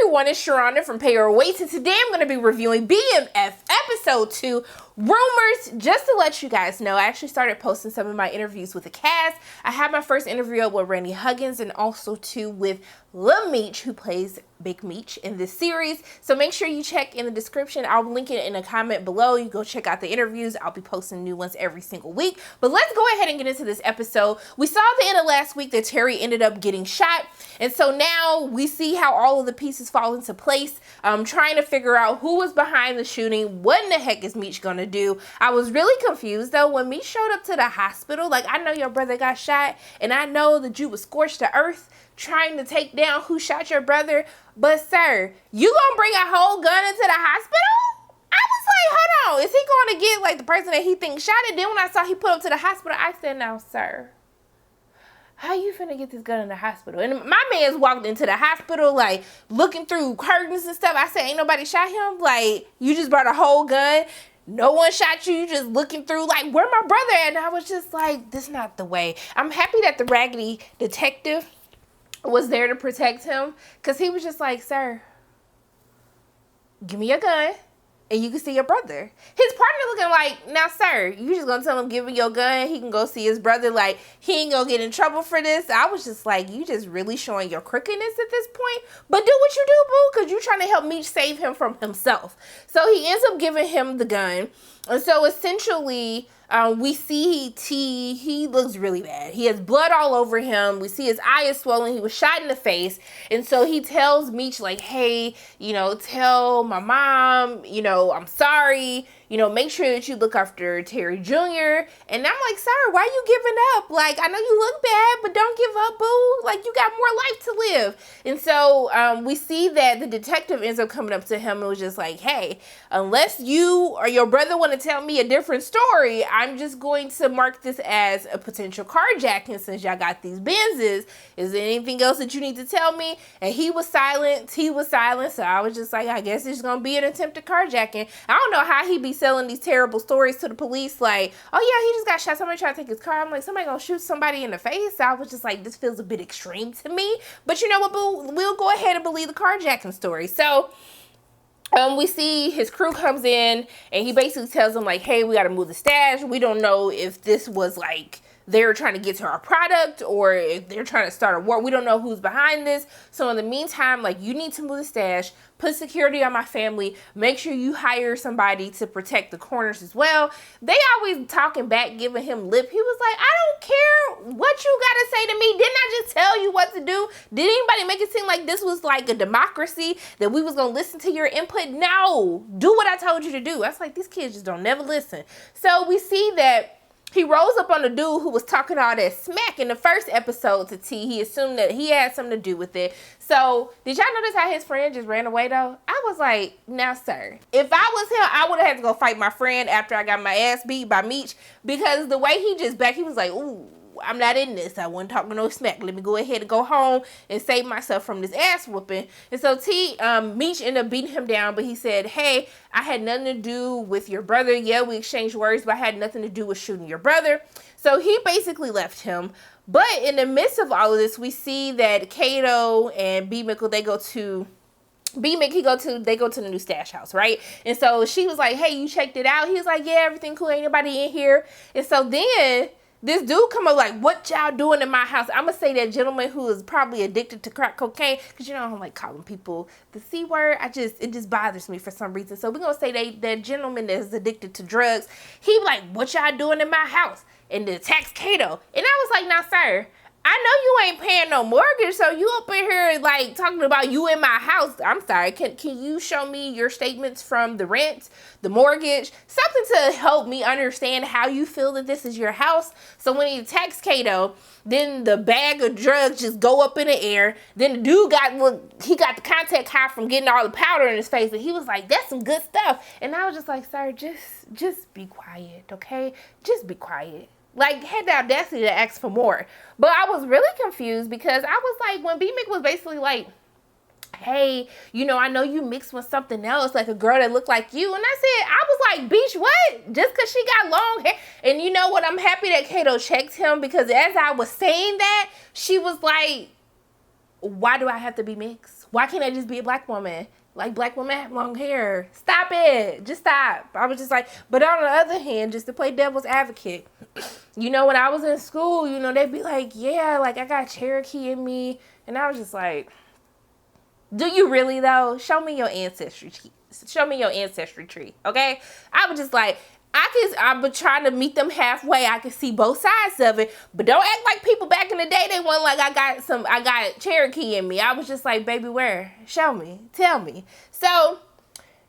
everyone, it's Sharona from Pay Your Weights, and today I'm going to be reviewing BMF Episode 2, Rumors. Just to let you guys know, I actually started posting some of my interviews with the cast. I had my first interview up with Randy Huggins and also two with Lil Meech, who plays Big Meech in this series. So make sure you check in the description. I'll link it in a comment below. You go check out the interviews. I'll be posting new ones every single week. But let's go ahead and get into this episode. We saw at the end of last week that Terry ended up getting shot. And so now we see how all of the pieces fall into place. Trying to figure out who was behind the shooting. What in the heck is Meech gonna do? I was really confused though when Meech showed up to the hospital. Like, I know your brother got shot and I know that you was scorched to earth trying to take down who shot your brother. But sir, you gonna bring a whole gun into the hospital? I was like, hold on, is he going to get like the person that he thinks shot it? Then when I saw he put him to the hospital, I said, now sir, how you finna get this gun in the hospital? And my man's walked into the hospital, like, looking through curtains and stuff. I said, ain't nobody shot him? Like, you just brought a whole gun? No one shot you? You just looking through, like, where my brother at? And I was just like, this not the way. I'm happy that the raggedy detective was there to protect him, because he was just like, sir, give me your gun and you can see your brother. His partner looking like, now sir, you just gonna tell him give me your gun, he can go see his brother, like he ain't gonna get in trouble for this? I was just like, you just really showing your crookedness at this point. But do what you do, boo, because you trying to help Meech save him from himself. So he ends up giving him the gun. And so essentially, we see T, he looks really bad. He has blood all over him. We see his eye is swollen. He was shot in the face. And so he tells Meech, like, hey, you know, tell my mom, you know, I'm sorry. You know, make sure that you look after Terry Jr. And I'm like, sir, why you giving up? Like, I know you look bad, but don't give up, boo. Like, you got more life to live. And so we see that the detective ends up coming up to him and was just like, hey, unless you or your brother want to tell me a different story, I'm just going to mark this as a potential carjacking since y'all got these Benzes. Is there anything else that you need to tell me? And he was silent. He was silent. So I was just like, I guess it's going to be an attempted carjacking. I don't know how he be selling these terrible stories to the police. Like, oh yeah, he just got shot. Somebody tried to take his car. I'm like, somebody gonna shoot somebody in the face? So I was just like, this feels a bit extreme to me. But you know what, boo? We'll go ahead and believe the carjacking story. So we see his crew comes in and he basically tells them like, hey, we got to move the stash. We don't know if this was like they're trying to get to our product or if they're trying to start a war. We don't know who's behind this. So in the meantime, like, you need to move the stash, put security on my family, make sure you hire somebody to protect the corners as well. They always talking back, giving him lip. He was like, I don't care what you got to say to me. Didn't I just tell you what to do? Did anybody make it seem like this was like a democracy, that we was going to listen to your input? No, do what I told you to do. That's like, these kids just don't never listen. So we see that he rolls up on the dude who was talking all that smack in the first episode to T. He assumed that he had something to do with it. So, did y'all notice how his friend just ran away, though? I was like, now, sir, if I was him, I would have had to go fight my friend after I got my ass beat by Meech, because the way he just back, he was like, ooh, I'm not in this. I wasn't talking no smack. Let me go ahead and go home and save myself from this ass whooping. And so Meech ended up beating him down, but he said, hey, I had nothing to do with your brother. Yeah, we exchanged words, but I had nothing to do with shooting your brother. So he basically left him. But in the midst of all of this, we see that Kato and B. Mickle, they go to the new stash house, right? And so she was like, hey, you checked it out? He was like, yeah, everything cool. Ain't nobody in here. And so then this dude come up like, what y'all doing in my house? I'm going to say that gentleman who is probably addicted to crack cocaine, because you know I don't like calling people the C word. It just bothers me for some reason. So we're going to say that gentleman that is addicted to drugs, he like, what y'all doing in my house? And attacks Kato. And I was like, now sir, I know you ain't paying no mortgage, so you up in here like talking about you in my house. I'm sorry, can you show me your statements from the rent, the mortgage, something to help me understand how you feel that this is your house? So when he attacks Kato, then the bag of drugs just go up in the air. Then the dude got the contact high from getting all the powder in his face, and he was like, that's some good stuff. And I was just like, sir, just be quiet, okay? Just be quiet. Like, had the audacity to ask for more. But I was really confused because I was like, when B-Mick was basically like, hey, you know, I know you mixed with something else, like a girl that looked like you. And I was like, bitch, what? Just because she got long hair? And you know what? I'm happy that Kato checked him, because as I was saying that, she was like, why do I have to be mixed? Why can't I just be a black woman? Like, black women have long hair. Stop it. Just stop. I was just like, but on the other hand, just to play devil's advocate, you know, when I was in school, you know, they'd be like, yeah, like, I got Cherokee in me. And I was just like, do you really, though? Show me your ancestry. Show me your ancestry tree, okay? I was just like, I've been trying to meet them halfway. I can see both sides of it, but don't act like people back in the day, they weren't like, I got Cherokee in me. I was just like, baby, where? Show me, tell me. So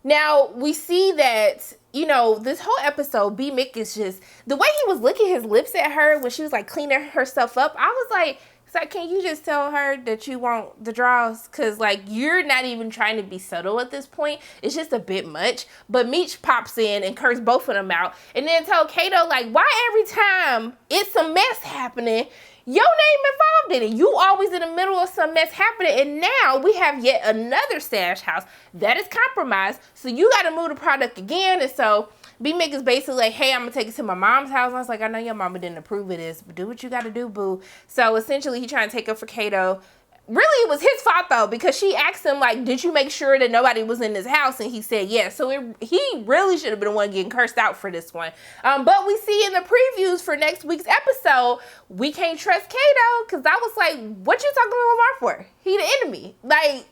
now we see that, you know, this whole episode, B. Mick is just, the way he was licking his lips at her when she was like cleaning herself up, I was like, so can you just tell her that you want the draws? Because, like, you're not even trying to be subtle at this point. It's just a bit much. But Meech pops in and cursed both of them out. And then told Kato, like, why every time it's a mess happening, your name involved in it? You always in the middle of some mess happening. And now we have yet another stash house that is compromised. So you got to move the product again. And so B. Mick is basically like, hey, I'm going to take it to my mom's house. I was like, I know your mama didn't approve of this, but do what you got to do, boo. So essentially, he trying to take up for Kato. Really, it was his fault, though, because she asked him, like, did you make sure that nobody was in this house? And he said yes. So he really should have been the one getting cursed out for this one. But we see in the previews for next week's episode, we can't trust Kato, because I was like, what you talking to Lamar for? He the enemy. Like,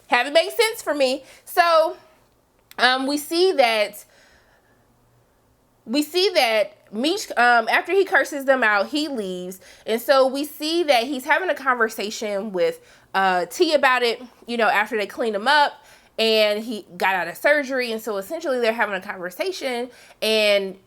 haven't made sense for me. So we see that Meech, after he curses them out, he leaves. And so we see that he's having a conversation with T about it, you know, after they clean him up and he got out of surgery. And so essentially they're having a conversation, and,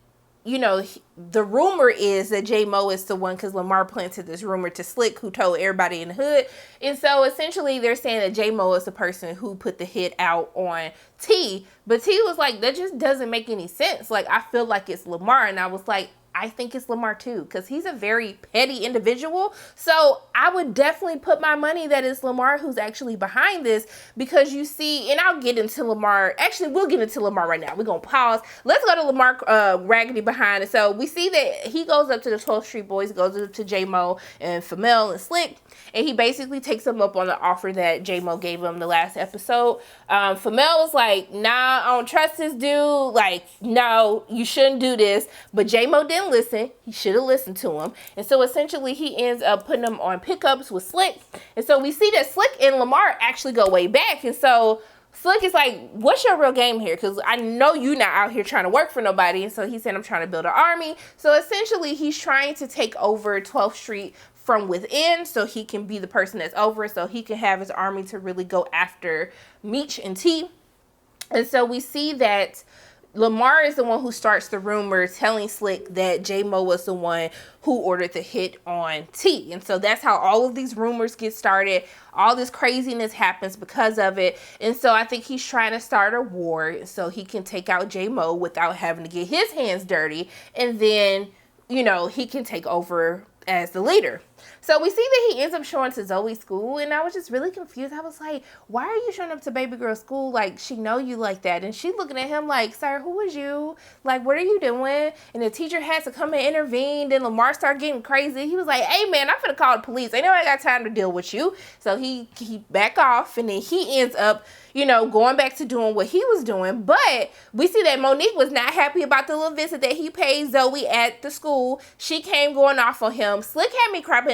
you know, the rumor is that J-Mo is the one, because Lamar planted this rumor to Slick, who told everybody in the hood. And so essentially they're saying that J-Mo is the person who put the hit out on T. But T was like, that just doesn't make any sense. Like, I feel like it's Lamar. And I was like, I think it's Lamar too, because he's a very petty individual. So I would definitely put my money that it's Lamar who's actually behind this, because you see, and I'll get into Lamar. Actually, we'll get into Lamar right now. We're going to pause. Let's go to Lamar Raggedy behind it. So we see that he goes up to the 12th Street Boys, goes up to J-Mo and Famel and Slick, and he basically takes them up on the offer that J-Mo gave him the last episode. Famel was like, nah, I don't trust this dude. Like, no, you shouldn't do this. But J-Mo didn't listen. He should have listened to him. And so essentially he ends up putting them on pickups with Slick. And so we see that Slick and Lamar actually go way back. And so Slick is like, what's your real game here? Because I know you're not out here trying to work for nobody. And so he said, I'm trying to build an army. So essentially he's trying to take over 12th Street from within, so he can be the person that's over, so he can have his army to really go after Meech and T. And so we see that Lamar is the one who starts the rumor telling Slick that J-Mo was the one who ordered the hit on T. And so that's how all of these rumors get started. All this craziness happens because of it. And so I think he's trying to start a war so he can take out J-Mo without having to get his hands dirty. And then, you know, he can take over as the leader. So we see that he ends up showing to Zoe's school, and I was just really confused. I was like, why are you showing up to baby girl's school? Like, she know you like that. And she looking at him like, sir, who is you? Like, what are you doing? And the teacher had to come and intervene. Then Lamar started getting crazy. He was like, hey, man, I'm finna call the police. Ain't nobody got time to deal with you. So he back off, and then he ends up, you know, going back to doing what he was doing. But we see that Monique was not happy about the little visit that he paid Zoe at the school. She came going off on him. Slick had me cracking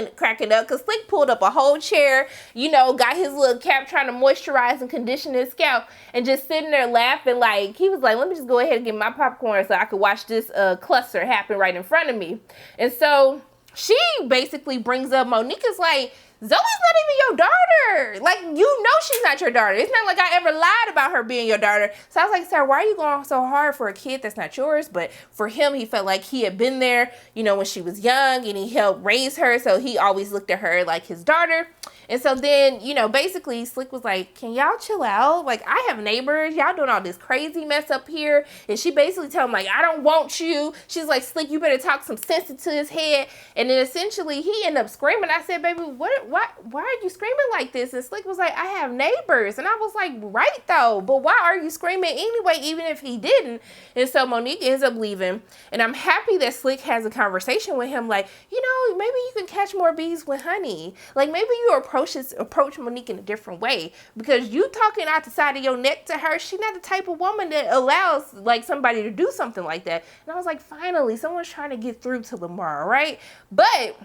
up, because Slick pulled up a whole chair, you know, got his little cap trying to moisturize and condition his scalp, and just sitting there laughing. Like, he was like, let me just go ahead and get my popcorn so I could watch this cluster happen right in front of me. And so she basically brings up, Monique is like, Zoe's not even your daughter. Like, you know she's not your daughter. It's not like I ever lied about her being your daughter. So I was like, sir, why are you going so hard for a kid that's not yours? But for him, he felt like he had been there, you know, when she was young, and he helped raise her. So he always looked at her like his daughter. And so then, you know, basically Slick was like, can y'all chill out? Like, I have neighbors. Y'all doing all this crazy mess up here. And she basically told him, like, I don't want you. She's like, Slick, you better talk some sense into his head. And then essentially he ended up screaming. I said, baby, what why are you screaming like this? And Slick was like, I have neighbors. And I was like, right though, but why are you screaming anyway, even if he didn't? And so Monique ends up leaving. And I'm happy that Slick has a conversation with him, like, you know, maybe you can catch more bees with honey. Like, maybe you approach Monique in a different way, because you talking out the side of your neck to her. She's not the type of woman that allows like somebody to do something like that. And I was like, finally, someone's trying to get through to Lamar, right? But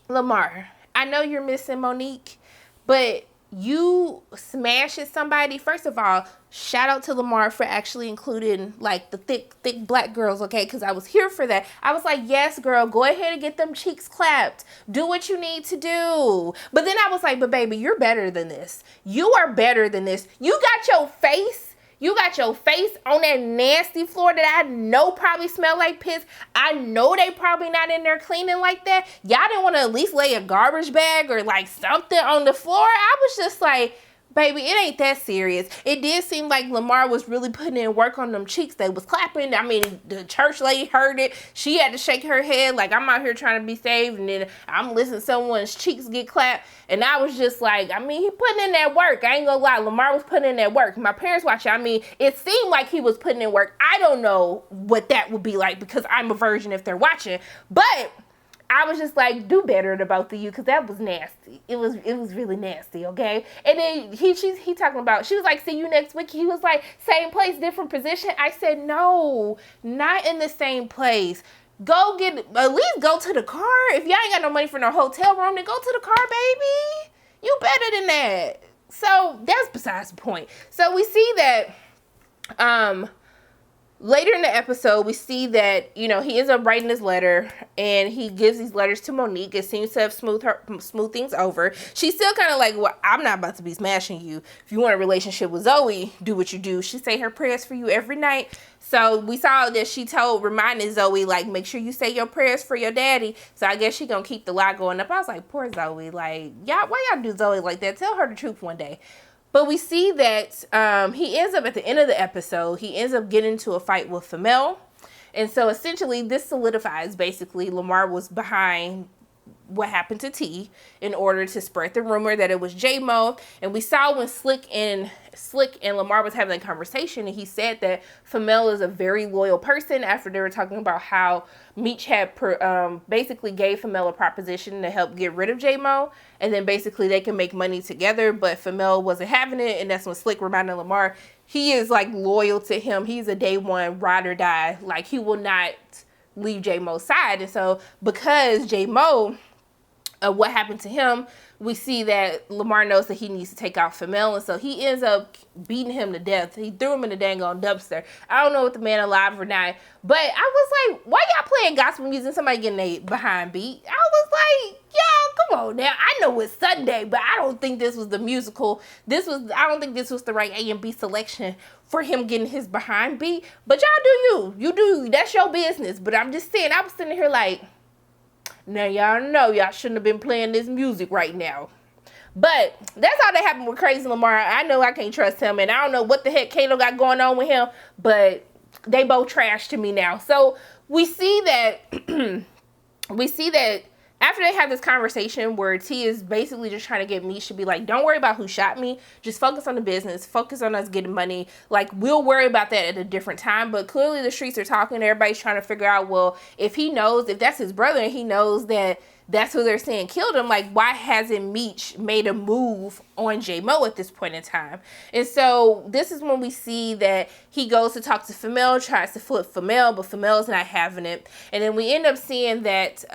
Lamar, I know you're missing Monique, but you smashing somebody. First of all, shout out to Lamar for actually including like the thick black girls, okay? Because I was here for that. I was like, yes, girl, go ahead and get them cheeks clapped. Do what you need to do. But then I was like, but baby, you're better than this. You are better than this. You got your face. You got your face on that nasty floor that I know probably smell like piss. I know they probably not in there cleaning like that. Y'all didn't want to at least lay a garbage bag or like something on the floor. I was just like, baby, it ain't that serious. It did seem like Lamar was really putting in work on them cheeks. They was clapping. I mean, the church lady heard it. She had to shake her head like, I'm out here trying to be saved, and then I'm listening to someone's cheeks get clapped. And I was just like, I mean, he putting in that work. I ain't gonna lie. Lamar was putting in that work. My parents watching. I mean, it seemed like he was putting in work. I don't know what that would be like because I'm a virgin if they're watching. But I was just like, do better to both of you, because that was nasty. It was really nasty, okay? And then he talking about, she was like, see you next week. He was like, same place, different position. I said, no, not in the same place. Go at least go to the car. If y'all ain't got no money for no hotel room, then go to the car, baby. You better than that. So that's besides the point. So we see that, later in the episode, we see that, you know, he ends up writing his letter, and he gives these letters to Monique. It seems to have smooth things over. She's still kind of like, well, I'm not about to be smashing you. If you want a relationship with Zoe, do what you do. She say her prayers for you every night. So we saw that she reminded Zoe, like, make sure you say your prayers for your daddy. So I guess she gonna keep the lie going up. I was like, poor Zoe. Like, why y'all do Zoe like that? Tell her the truth one day. But we see that he ends up at the end of the episode, he ends up getting into a fight with Femel. And so essentially this solidifies basically Lamar was behind what happened to T in order to spread the rumor that it was J-Mo. And we saw when Slick and Lamar was having a conversation, and he said that Femel is a very loyal person after they were talking about how Meech had basically gave Femel a proposition to help get rid of J-Mo, and then basically they can make money together, but Femel wasn't having it. And that's when Slick reminded Lamar he is like loyal to him. He's a day one ride or die. Like, he will not leave J-Mo's side. And so because J-Mo, what happened to him, we see that Lamar knows that he needs to take out Femel, and so he ends up beating him to death. He threw him in the dang on dumpster. I don't know if the man alive or not, but I was like, why y'all playing gospel music? Somebody getting a behind beat. I was like, y'all, come on now. I know it's Sunday, but I don't think this was the musical. I don't think this was the right A and B selection for him getting his behind beat. But y'all do you. You do you. That's your business. But I'm just saying, I was sitting here like, now y'all know y'all shouldn't have been playing this music right now. But that's all that happened with Crazy Lamar. I know I can't trust him, and I don't know what the heck Kato got going on with him, but they both trash to me now. So we see that after they have this conversation where T is basically just trying to get Meech to be like, don't worry about who shot me. Just focus on the business. Focus on us getting money. Like, we'll worry about that at a different time. But clearly the streets are talking. Everybody's trying to figure out, well, if that's his brother and he knows that that's who they're saying killed him, like, why hasn't Meech made a move on J-Mo at this point in time? And so this is when we see that he goes to talk to Femel, tries to flip Femel, but Femel's not having it. And then we end up seeing that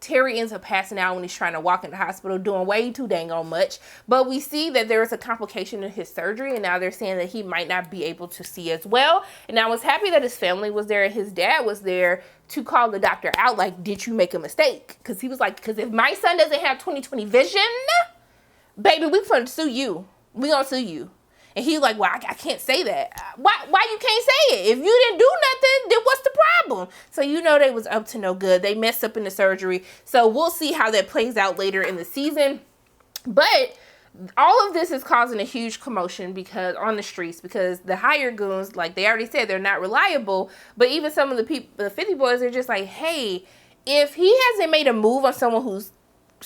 Terry ends up passing out when he's trying to walk in the hospital, doing way too dang on much. But we see that there is a complication in his surgery, and now they're saying that he might not be able to see as well. And I was happy that his family was there and his dad was there to call the doctor out, like, did you make a mistake? Because he was like, because if my son doesn't have 20/20 vision, baby, we gonna sue you. We gonna sue you. And he was like, well, I can't say that. Why you can't say it? If you didn't do nothing, then what's the problem? So you know they was up to no good. They messed up in the surgery. So we'll see how that plays out later in the season. But all of this is causing a huge commotion because on the streets, because the hired goons, like they already said, they're not reliable. But even some of the people, the 50 boys, are just like, hey, if he hasn't made a move on someone who's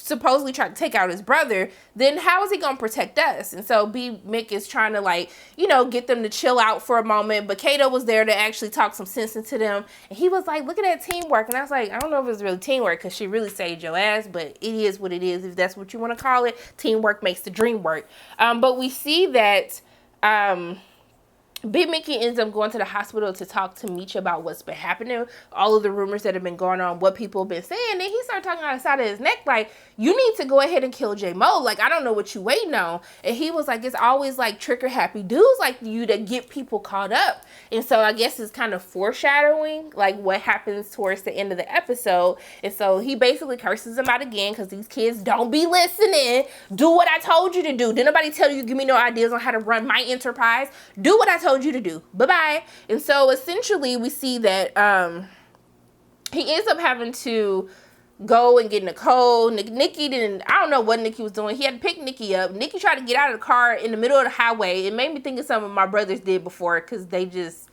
supposedly tried to take out his brother, then how is he gonna protect us? And so Mick is trying to, like, you know, get them to chill out for a moment, but Kato was there to actually talk some sense into them, and he was like, look at that teamwork. And I was like, I don't know if it's really teamwork, because she really saved your ass, but it is what it is, if that's what you want to call it. Teamwork makes the dream work. But we see that Big Mickey ends up going to the hospital to talk to Meech about what's been happening, all of the rumors that have been going on, what people have been saying. And he started talking on the side of his neck, like, you need to go ahead and kill J-Mo. Like, I don't know what you waiting on. And he was like, it's always like trigger happy dudes like you that get people caught up. And so I guess it's kind of foreshadowing like what happens towards the end of the episode. And so he basically curses them out again, because these kids don't be listening. Do what I told you to do. Did nobody tell you, give me no ideas on how to run my enterprise? Do what I told you to do. Bye-bye. And so essentially we see that he ends up having to go and get Nicole. Nikki didn't, I don't know what Nikki was doing. He had to pick Nikki up. Nikki tried to get out of the car in the middle of the highway. It made me think of something my brothers did before, because they just,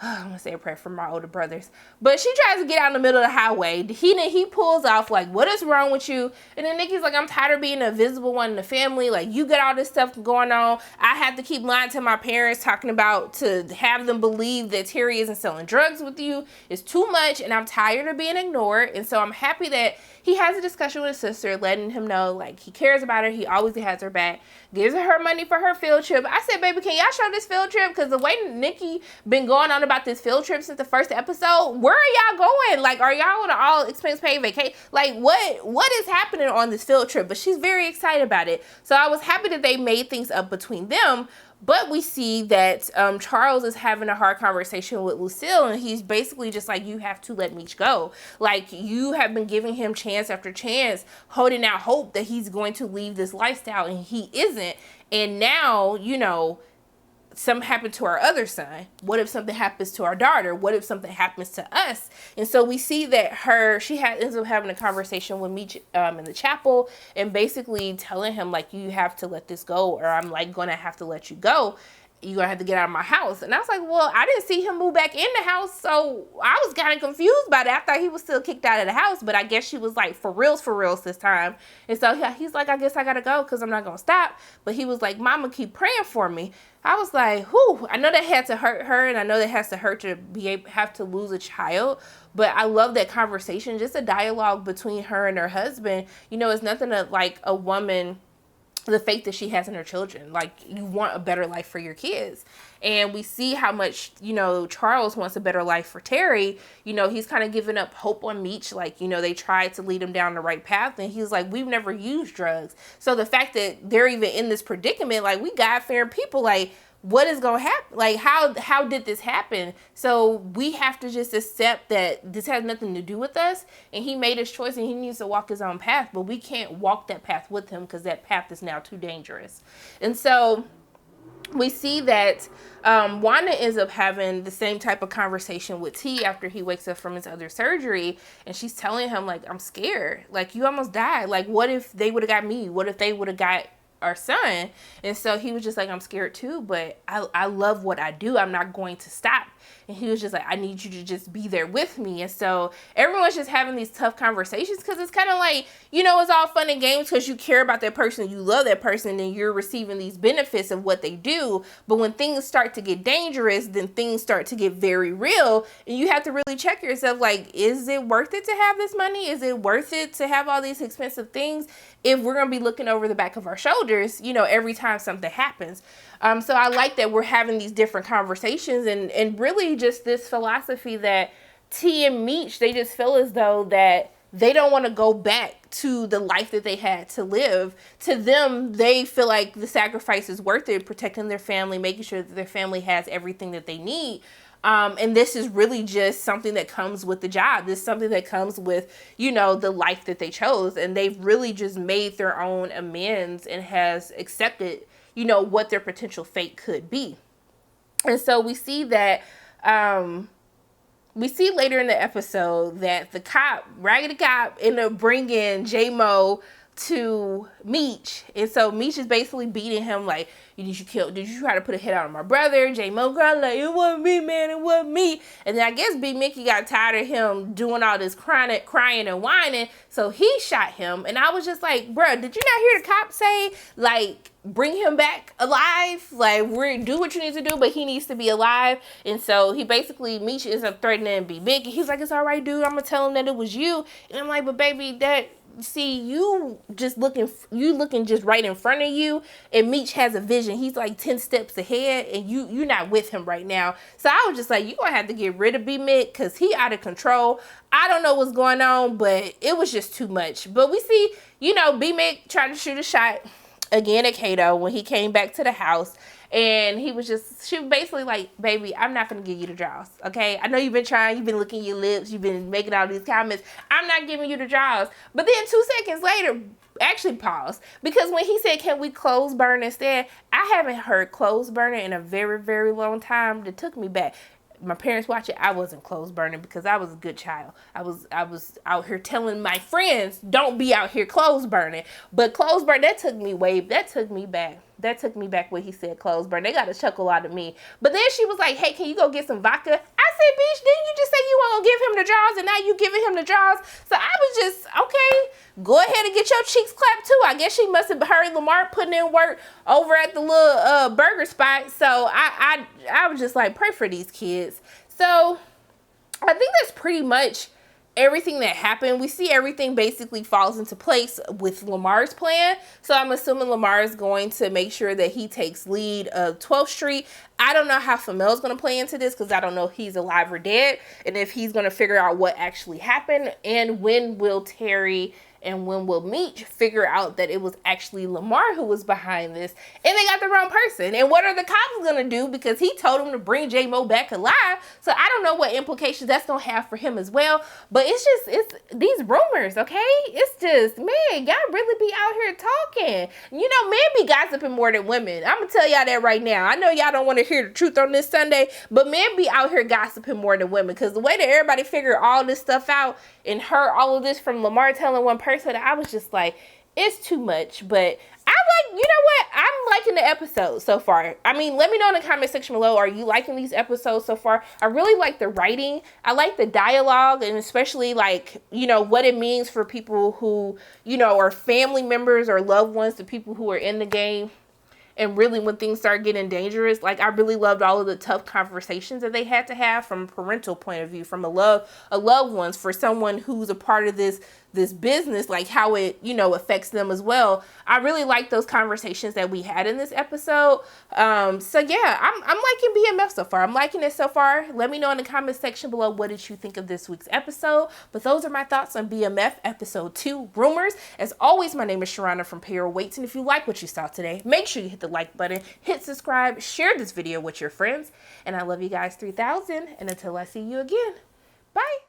I'm gonna say a prayer for my older brothers. But she tries to get out in the middle of the highway. He pulls off like, what is wrong with you? And then Nikki's like, I'm tired of being the invisible one in the family. Like, you got all this stuff going on. I have to keep lying to my parents, talking about to have them believe that Terry isn't selling drugs with you. It's too much, and I'm tired of being ignored. And so I'm happy that he has a discussion with his sister, letting him know, like, he cares about her. He always has her back. Gives her money for her field trip. I said, baby, can y'all show this field trip? Because the way Nikki been going on about this field trip since the first episode, where are y'all going? Like, are y'all on an all expense paid vacation? Like, what is happening on this field trip? But she's very excited about it. So I was happy that they made things up between them. But we see that Charles is having a hard conversation with Lucille, and he's basically just like, you have to let Meech go. Like, you have been giving him chance after chance, holding out hope that he's going to leave this lifestyle, and he isn't. And now, you know, something happened to our other son. What if something happens to our daughter? What if something happens to us? And so we see that she ends up having a conversation with Meech in the chapel, and basically telling him, like, you have to let this go, or I'm like gonna have to let you go. You're gonna have to get out of my house. And I was like, well, I didn't see him move back in the house, so I was kind of confused by that. I thought he was still kicked out of the house, but I guess she was like, for reals this time. And so he's like, I guess I gotta go, because I'm not gonna stop. But he was like, Mama, keep praying for me. I was like, whew, I know that had to hurt her, and I know that has to hurt to have to lose a child, but I love that conversation, just a dialogue between her and her husband. You know, it's nothing like a woman, the faith that she has in her children. Like, you want a better life for your kids. And we see how much, you know, Charles wants a better life for Terry. You know, he's kind of giving up hope on Meech. Like, you know, they tried to lead him down the right path, and he's like, we've never used drugs. So the fact that they're even in this predicament, like, we God-fearing people, like, what is going to happen? Like, how did this happen? So we have to just accept that this has nothing to do with us, and he made his choice, and he needs to walk his own path, but we can't walk that path with him, because that path is now too dangerous. And so we see that Wanda ends up having the same type of conversation with T after he wakes up from his other surgery, and she's telling him, like, I'm scared. Like, you almost died. Like, what if they would have got me? What if they would have got our son? And so he was just like, I'm scared too, but I love what I do. I'm not going to stop. And he was just like, I need you to just be there with me. And so everyone's just having these tough conversations, because it's kind of like, you know, it's all fun and games because you care about that person, you love that person, and you're receiving these benefits of what they do. But when things start to get dangerous, then things start to get very real, and you have to really check yourself, like, is it worth it to have this money? Is it worth it to have all these expensive things if we're going to be looking over the back of our shoulders, you know, every time something happens? So I like that we're having these different conversations, and really just this philosophy that T and Meech, they just feel as though that they don't want to go back to the life that they had to live. To them, they feel like the sacrifice is worth it, protecting their family, making sure that their family has everything that they need. And this is really just something that comes with the job. This is something that comes with, you know, the life that they chose. And they've really just made their own amends and has accepted, you know, what their potential fate could be. And so we see that, we see later in the episode that the cop, Raggedy Cop, ended up bringing J-Mo to Meech. And so Meech is basically beating him like, Did you try to put a hit out on my brother? J-Mo got like, it wasn't me, man, it wasn't me. And then I guess B. Mickey got tired of him doing all this crying and whining, so he shot him. And I was just like, bruh, did you not hear the cops say, like, bring him back alive? Like, do what you need to do, but he needs to be alive. And so he basically, Meech ends up threatening B. Mickey. He's like, it's all right, dude, I'm gonna tell him that it was you. And I'm like, but baby, see, you looking just right in front of you, and Meech has a vision. He's like 10 steps ahead, and you're not with him right now. So I was just like, you gonna have to get rid of B Mick, because he out of control. I don't know what's going on, but it was just too much. But we see, B Mick tried to shoot a shot again at Kato when he came back to the house. And she was basically like, baby, I'm not going to give you the draws, okay? I know you've been trying, you've been licking your lips, you've been making all these comments. I'm not giving you the draws. But then 2 seconds later, actually pause. Because when he said, can we clothes burn instead? I haven't heard clothes burning in a very, very long time. That took me back. My parents watch it, I wasn't clothes burning because I was a good child. I was out here telling my friends, don't be out here clothes burning. But clothes burn, that took me back. That took me back when he said clothes burn. They got a chuckle out of me. But then she was like, hey, can you go get some vodka? I said, bitch, didn't you just say you weren't gonna give him the draws, and now you giving him the draws? So I was just, okay, go ahead and get your cheeks clapped too. I guess she must have heard Lamar putting in work over at the little burger spot. So I was just like, pray for these kids. So I think that's pretty much everything that happened. We see everything basically falls into place with Lamar's plan. So I'm assuming Lamar is going to make sure that he takes lead of 12th Street. I don't know how Femel's going to play into this, because I don't know if he's alive or dead, and if he's going to figure out what actually happened, and when will Terry and when will Meech figure out that it was actually Lamar who was behind this, and they got the wrong person. And what are the cops gonna do, because he told them to bring J-Mo back alive? So I don't know what implications that's gonna have for him as well. But it's these rumors, okay? It's just, man, y'all really be out here talking. Men be gossiping more than women. I'm gonna tell y'all that right now. I know y'all don't want to hear the truth on this Sunday, but men be out here gossiping more than women, because the way that everybody figured all this stuff out and heard all of this from Lamar telling one person, I was just like, it's too much. But I'm liking the episode so far. I mean, let me know in the comment section below, are you liking these episodes so far? I really like the writing. I like the dialogue, and especially like, what it means for people who, are family members or loved ones to people who are in the game. And really, when things start getting dangerous, like, I really loved all of the tough conversations that they had to have from a parental point of view, from a loved ones, for someone who's a part of this business, like how it, affects them as well. I really like those conversations that we had in this episode. So yeah, I'm liking BMF so far. I'm liking it so far. Let me know in the comment section below, what did you think of this week's episode? But those are my thoughts on BMF episode 2, Rumors. As always, my name is Sharana from Payroll Waits, and if you like what you saw today, make sure you hit the like button, hit subscribe, share this video with your friends, and I love you guys 3000, and until I see you again, bye.